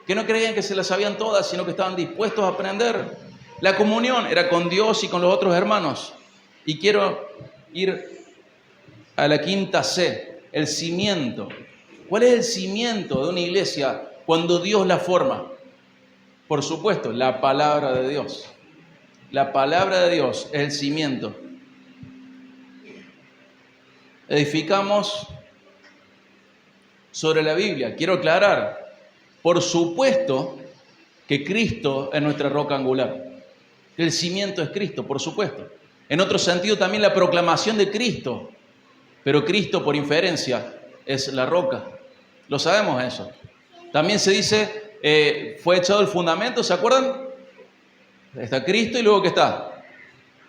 que no creían que se las sabían todas, sino que estaban dispuestos a aprender. La comunión era con Dios y con los otros hermanos. Y quiero ir a la quinta C, el cimiento. ¿Cuál es el cimiento de una iglesia cuando Dios la forma? Por supuesto, la palabra de Dios. La palabra de Dios es el cimiento. Edificamos sobre la Biblia. Quiero aclarar, por supuesto que Cristo es nuestra roca angular. El cimiento es Cristo, por supuesto. En otro sentido también la proclamación de Cristo. Pero Cristo, por inferencia, es la roca. Lo sabemos eso. También se dice, fue echado el fundamento, ¿se acuerdan? Está Cristo y luego ¿qué está?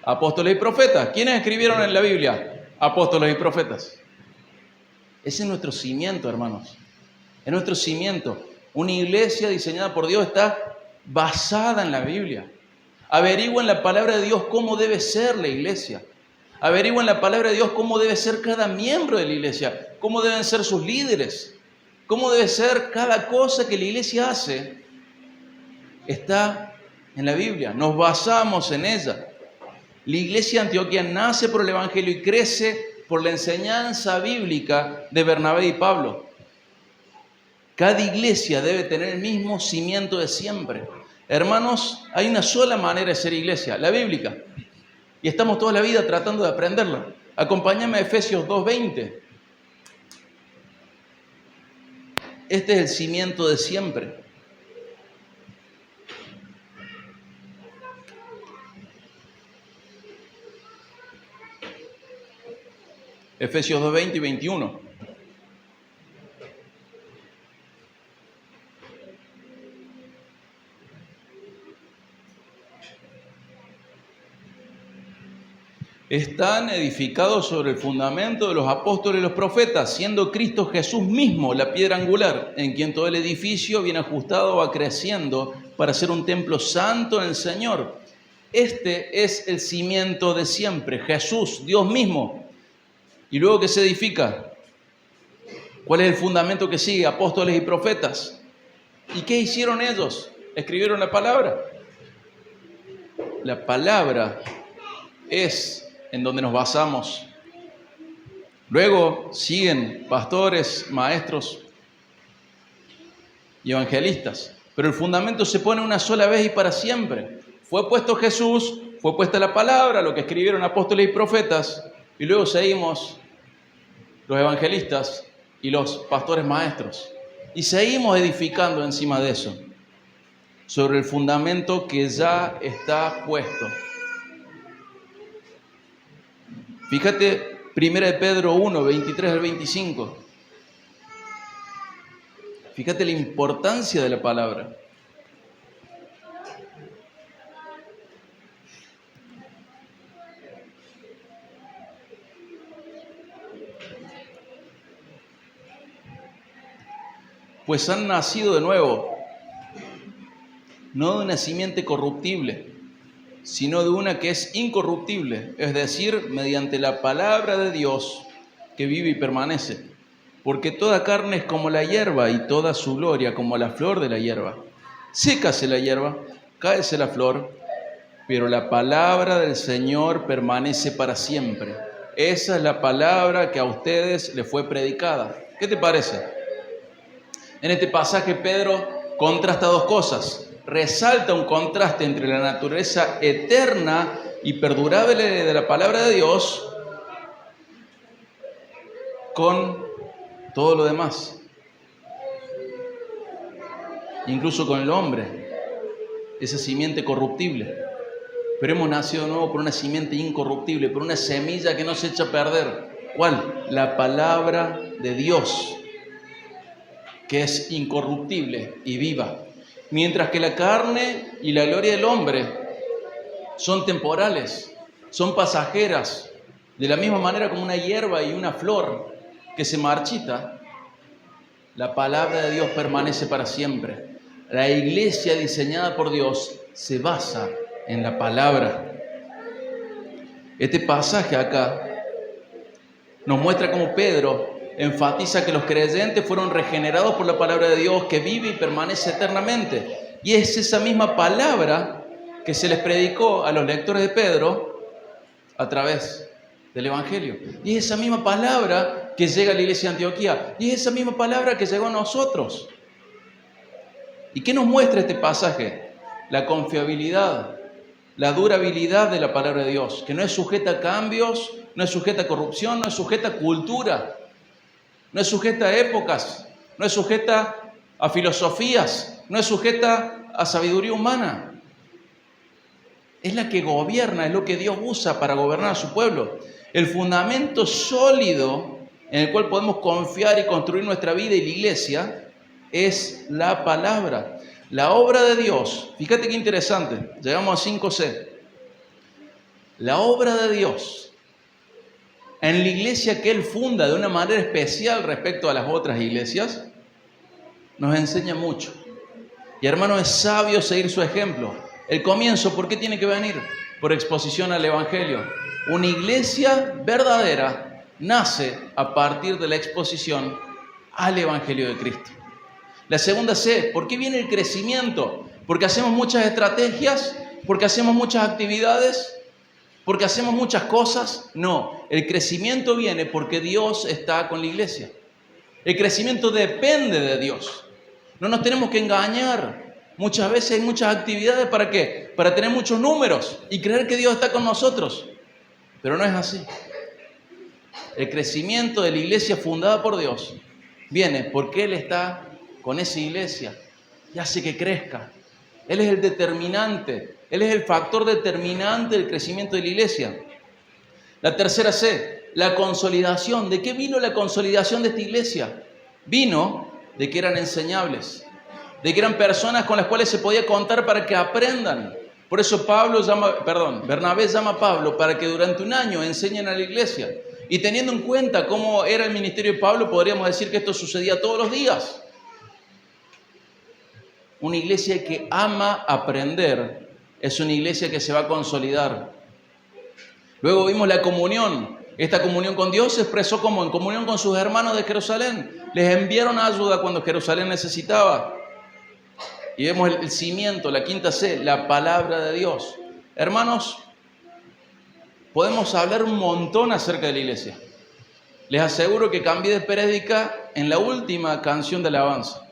Apóstoles y profetas. ¿Quiénes escribieron en la Biblia? Apóstoles y profetas. Ese es nuestro cimiento, hermanos. Es nuestro cimiento. Una iglesia diseñada por Dios está basada en la Biblia. Averigua en la palabra de Dios cómo debe ser la iglesia. Averigua en la palabra de Dios cómo debe ser cada miembro de la iglesia, cómo deben ser sus líderes, cómo debe ser cada cosa que la iglesia hace. Está en la Biblia, nos basamos en ella. La iglesia de Antioquía nace por el evangelio y crece por la enseñanza bíblica de Bernabé y Pablo. Cada iglesia debe tener el mismo cimiento de siempre. Hermanos, hay una sola manera de ser iglesia, la bíblica. Y estamos toda la vida tratando de aprenderla. Acompáñame a Efesios 2:20. Este es el cimiento de siempre. Efesios 2:20 y 21. Están edificados sobre el fundamento de los apóstoles y los profetas, siendo Cristo Jesús mismo la piedra angular, en quien todo el edificio bien ajustado va creciendo para ser un templo santo en el Señor. Este es el cimiento de siempre, Jesús, Dios mismo. ¿Y luego qué se edifica? ¿Cuál es el fundamento que sigue? Apóstoles y profetas. ¿Y qué hicieron ellos? Escribieron la palabra. La palabra es en donde nos basamos. Luego siguen pastores, maestros y evangelistas. Pero el fundamento se pone una sola vez y para siempre. Fue puesto Jesús, fue puesta la palabra, lo que escribieron apóstoles y profetas, y luego seguimos los evangelistas y los pastores maestros. Y seguimos edificando encima de eso, sobre el fundamento que ya está puesto. Fíjate, 1 de Pedro 1, 23 al 25. Fíjate la importancia de la palabra. Pues han nacido de nuevo, no de una simiente corruptible, sino de una que es incorruptible, es decir, mediante la palabra de Dios que vive y permanece. Porque toda carne es como la hierba y toda su gloria como la flor de la hierba. Sécase la hierba, cáese la flor, pero la palabra del Señor permanece para siempre. Esa es la palabra que a ustedes les fue predicada. ¿Qué te parece? En este pasaje Pedro contrasta dos cosas. Resalta un contraste entre la naturaleza eterna y perdurable de la palabra de Dios con todo lo demás. Incluso con el hombre, esa simiente corruptible. Pero hemos nacido de nuevo por una simiente incorruptible, por una semilla que no se echa a perder. ¿Cuál? La palabra de Dios, que es incorruptible y viva. Mientras que la carne y la gloria del hombre son temporales, son pasajeras, de la misma manera como una hierba y una flor que se marchita, la palabra de Dios permanece para siempre. La iglesia diseñada por Dios se basa en la palabra. Este pasaje acá nos muestra cómo Pedro enfatiza que los creyentes fueron regenerados por la palabra de Dios que vive y permanece eternamente. Y es esa misma palabra que se les predicó a los lectores de Pedro a través del Evangelio. Y es esa misma palabra que llega a la iglesia de Antioquía. Y es esa misma palabra que llegó a nosotros. ¿Y qué nos muestra este pasaje? La confiabilidad, la durabilidad de la palabra de Dios, que no es sujeta a cambios, no es sujeta a corrupción, no es sujeta a cultura, no es sujeta a épocas, no es sujeta a filosofías, no es sujeta a sabiduría humana. Es la que gobierna, es lo que Dios usa para gobernar a su pueblo. El fundamento sólido en el cual podemos confiar y construir nuestra vida y la iglesia es la palabra. La obra de Dios, fíjate qué interesante, llegamos a 5C. La obra de Dios en la iglesia que Él funda de una manera especial respecto a las otras iglesias, nos enseña mucho. Y hermano, es sabio seguir su ejemplo. El comienzo, ¿por qué tiene que venir? Por exposición al Evangelio. Una iglesia verdadera nace a partir de la exposición al Evangelio de Cristo. La segunda C, ¿por qué viene el crecimiento? Porque hacemos muchas estrategias, porque hacemos muchas actividades, porque hacemos muchas cosas. No, el crecimiento viene porque Dios está con la iglesia. El crecimiento depende de Dios. No nos tenemos que engañar. Muchas veces hay muchas actividades, ¿para qué? Para tener muchos números y creer que Dios está con nosotros. Pero no es así. El crecimiento de la iglesia fundada por Dios viene porque Él está con esa iglesia y hace que crezca. Él es el determinante, Él es el factor determinante del crecimiento de la iglesia. La tercera C, la consolidación. ¿De qué vino la consolidación de esta iglesia? Vino de que eran enseñables, de que eran personas con las cuales se podía contar para que aprendan. Por eso Bernabé llama a Pablo para que durante un año enseñen a la iglesia. Y teniendo en cuenta cómo era el ministerio de Pablo, podríamos decir que esto sucedía todos los días. Una iglesia que ama aprender es una iglesia que se va a consolidar. Luego vimos la comunión. Esta comunión con Dios se expresó como en comunión con sus hermanos de Jerusalén. Les enviaron ayuda cuando Jerusalén necesitaba. Y vemos el cimiento, la quinta C, la palabra de Dios. Hermanos, podemos hablar un montón acerca de la iglesia. Les aseguro que cambié de prédica en la última canción de alabanza.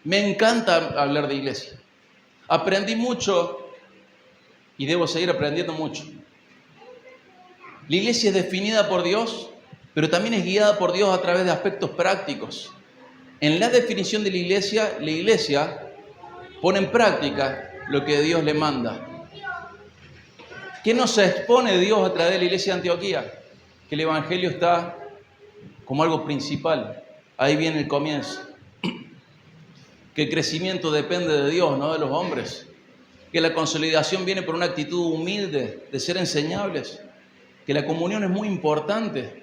Me encanta hablar de iglesia. Aprendí mucho y debo seguir aprendiendo mucho. La iglesia es definida por Dios pero también es guiada por Dios a través de aspectos prácticos. En la definición de la iglesia pone en práctica lo que Dios le manda. ¿Qué nos expone Dios a través de la iglesia de Antioquía? Que el evangelio está como algo principal. Ahí viene el comienzo. Que el crecimiento depende de Dios, no de los hombres. Que la consolidación viene por una actitud humilde, de ser enseñables. Que la comunión es muy importante.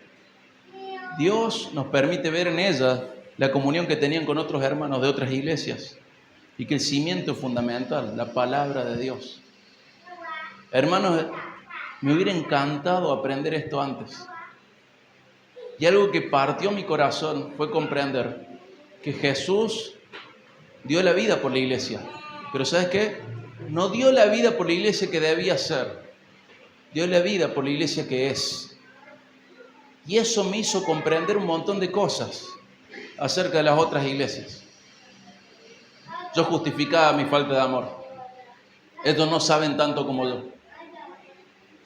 Dios nos permite ver en ella la comunión que tenían con otros hermanos de otras iglesias. Y que el cimiento es fundamental, la palabra de Dios. Hermanos, me hubiera encantado aprender esto antes. Y algo que partió mi corazón fue comprender que Jesús dio la vida por la iglesia. Pero ¿sabes qué? No dio la vida por la iglesia que debía ser. Dio la vida por la iglesia que es. Y eso me hizo comprender un montón de cosas acerca de las otras iglesias. Yo justificaba mi falta de amor. Ellos no saben tanto como yo.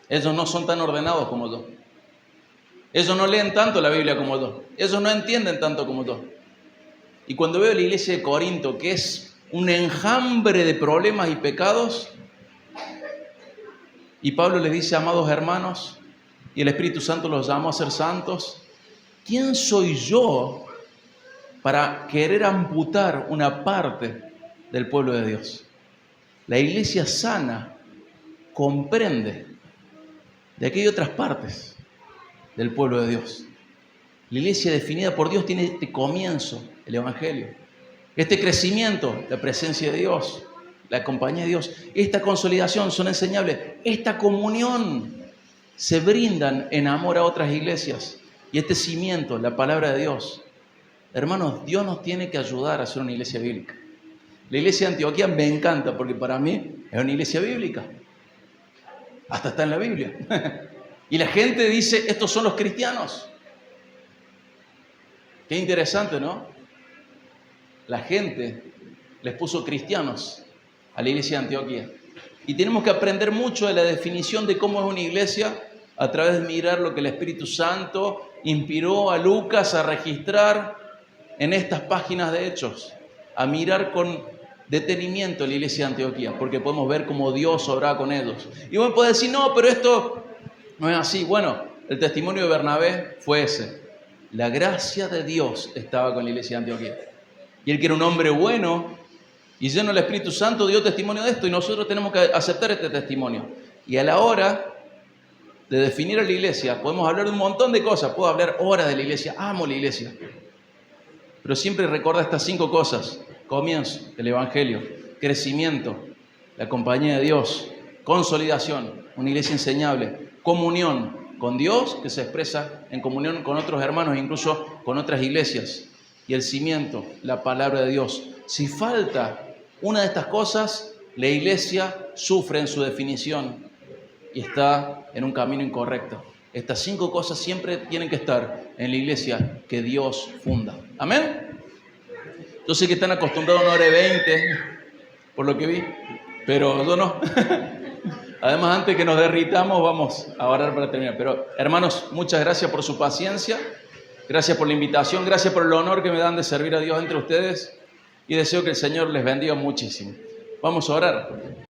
Ellos no son tan ordenados como yo. Ellos no leen tanto la Biblia como yo. Ellos no entienden tanto como yo. Y cuando veo la iglesia de Corinto, que es un enjambre de problemas y pecados, y Pablo les dice, amados hermanos, y el Espíritu Santo los llamó a ser santos, ¿quién soy yo para querer amputar una parte del pueblo de Dios? La iglesia sana comprende de que hay otras partes del pueblo de Dios. La iglesia definida por Dios tiene este comienzo, el evangelio. Este crecimiento, la presencia de Dios, la compañía de Dios. Esta consolidación son enseñables. Esta comunión se brindan en amor a otras iglesias. Y este cimiento, la palabra de Dios. Hermanos, Dios nos tiene que ayudar a ser una iglesia bíblica. La iglesia de Antioquía me encanta porque para mí es una iglesia bíblica. Hasta está en la Biblia. Y la gente dice, estos son los cristianos. Qué interesante, ¿no? La gente les puso cristianos a la iglesia de Antioquía. Y tenemos que aprender mucho de la definición de cómo es una iglesia a través de mirar lo que el Espíritu Santo inspiró a Lucas a registrar en estas páginas de Hechos. A mirar con detenimiento la iglesia de Antioquía, porque podemos ver cómo Dios obraba con ellos. Y uno puede decir, no, pero esto no es así. Bueno, el testimonio de Bernabé fue ese. La gracia de Dios estaba con la iglesia de Antioquía. Y él, que era un hombre bueno y lleno del Espíritu Santo, dio testimonio de esto, y nosotros tenemos que aceptar este testimonio. Y a la hora de definir a la iglesia, podemos hablar de un montón de cosas. Puedo hablar horas de la iglesia, amo la iglesia. Pero siempre recuerda estas 5 cosas. Comienzo, el evangelio, crecimiento, la compañía de Dios, consolidación, una iglesia enseñable, comunión con Dios, que se expresa en comunión con otros hermanos, incluso con otras iglesias, y el cimiento, la palabra de Dios. Si falta una de estas cosas, la iglesia sufre en su definición y está en un camino incorrecto. Estas 5 cosas siempre tienen que estar en la iglesia que Dios funda. ¿Amén? Yo sé que están acostumbrados a 1:20, por lo que vi, pero yo no. Además, antes que nos derritamos, vamos a orar para terminar. Pero, hermanos, muchas gracias por su paciencia, gracias por la invitación, gracias por el honor que me dan de servir a Dios entre ustedes, y deseo que el Señor les bendiga muchísimo. Vamos a orar.